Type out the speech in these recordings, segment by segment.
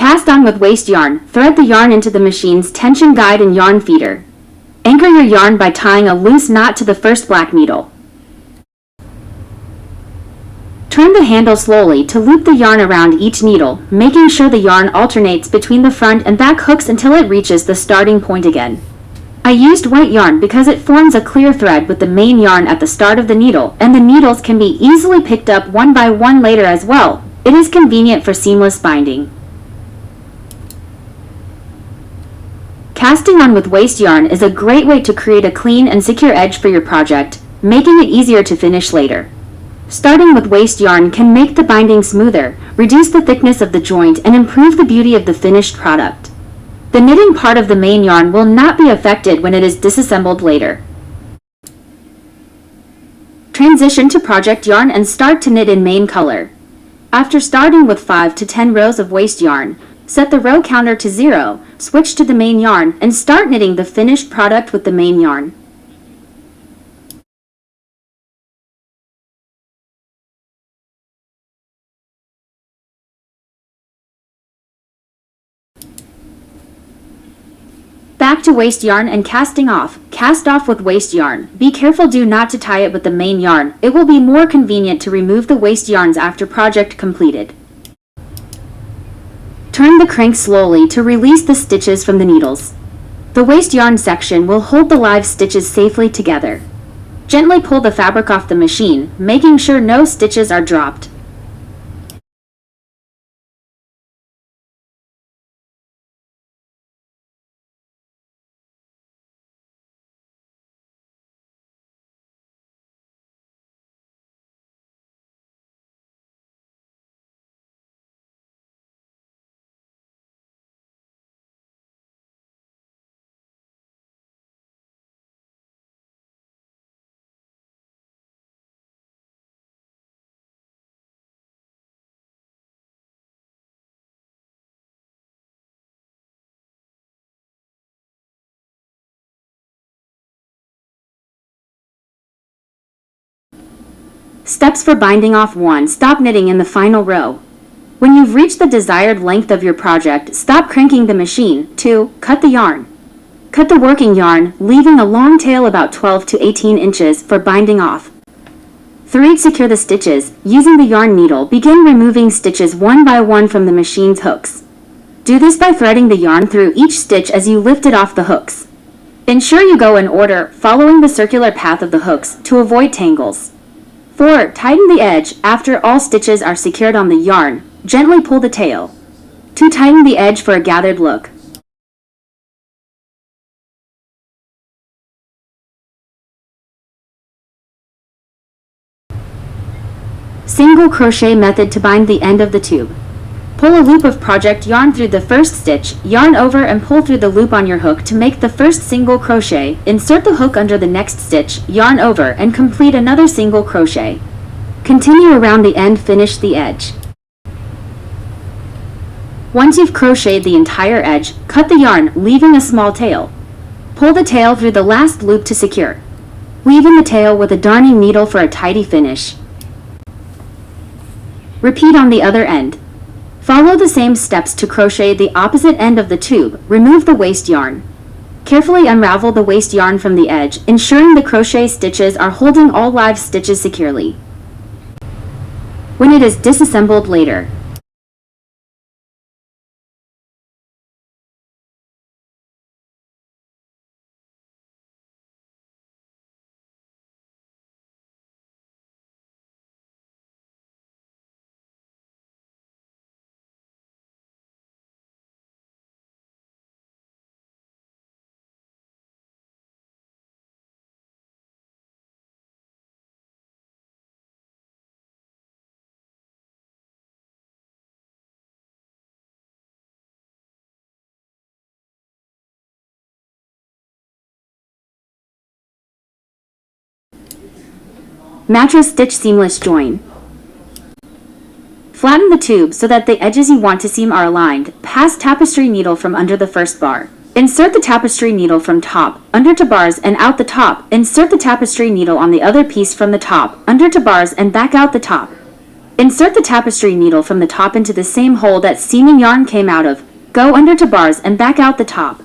Cast on with waste yarn. Thread the yarn into the machine's tension guide and yarn feeder. Anchor your yarn by tying a loose knot to the first black needle. Turn the handle slowly to loop the yarn around each needle, making sure the yarn alternates between the front and back hooks until it reaches the starting point again. I used white yarn because it forms a clear thread with the main yarn at the start of the needle, and the needles can be easily picked up one by one later as well. It is convenient for seamless binding. Casting on with waste yarn is a great way to create a clean and secure edge for your project, making it easier to finish later. Starting with waste yarn can make the binding smoother, reduce the thickness of the joint, and improve the beauty of the finished product. The knitting part of the main yarn will not be affected when it is disassembled later. Transition to project yarn and start to knit in main color. After starting with 5 to 10 rows of waste yarn, set the row counter to 0, switch to the main yarn, and start knitting the finished product with the main yarn. Back to waste yarn and casting off. Cast off with waste yarn. Be careful not to tie it with the main yarn. It will be more convenient to remove the waste yarns after project completed. Turn the crank slowly to release the stitches from the needles. The waste yarn section will hold the live stitches safely together. Gently pull the fabric off the machine, making sure no stitches are dropped. Steps for binding off. 1. Stop knitting in the final row. When you've reached the desired length of your project, stop cranking the machine. 2. Cut the yarn. Cut the working yarn, leaving a long tail about 12 to 18 inches for binding off. 3. Secure the stitches. Using the yarn needle, begin removing stitches one by one from the machine's hooks. Do this by threading the yarn through each stitch as you lift it off the hooks. Ensure you go in order, following the circular path of the hooks to avoid tangles. 4. Tighten the edge. After all stitches are secured on the yarn, gently pull the tail. To tighten the edge for a gathered look. Single crochet method to bind the end of the tube. Pull a loop of project yarn through the first stitch, yarn over and pull through the loop on your hook to make the first single crochet. Insert the hook under the next stitch, yarn over, and complete another single crochet. Continue around the end, finish the edge. Once you've crocheted the entire edge, cut the yarn, leaving a small tail. Pull the tail through the last loop to secure. Weave in the tail with a darning needle for a tidy finish. Repeat on the other end. Follow the same steps to crochet the opposite end of the tube. Remove the waste yarn. Carefully unravel the waste yarn from the edge, ensuring the crochet stitches are holding all live stitches securely. When it is disassembled later, mattress stitch seamless join. Flatten the tube so that the edges you want to seam are aligned. Pass tapestry needle from under the first bar. Insert the tapestry needle from top, under to bars and out the top. Insert the tapestry needle on the other piece from the top, under to bars and back out the top. Insert the tapestry needle from the top into the same hole that seaming yarn came out of. Go under to bars and back out the top.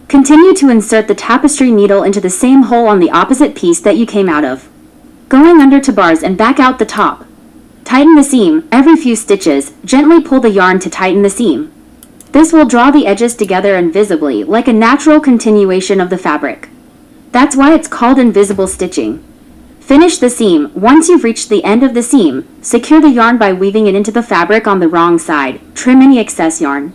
Continue to insert the tapestry needle into the same hole on the opposite piece that you came out of. Going under to bars and back out the top. Tighten the seam. Every few stitches, gently pull the yarn to tighten the seam. This will draw the edges together invisibly, like a natural continuation of the fabric. That's why it's called invisible stitching. Finish the seam. Once you've reached the end of the seam, secure the yarn by weaving it into the fabric on the wrong side. Trim any excess yarn.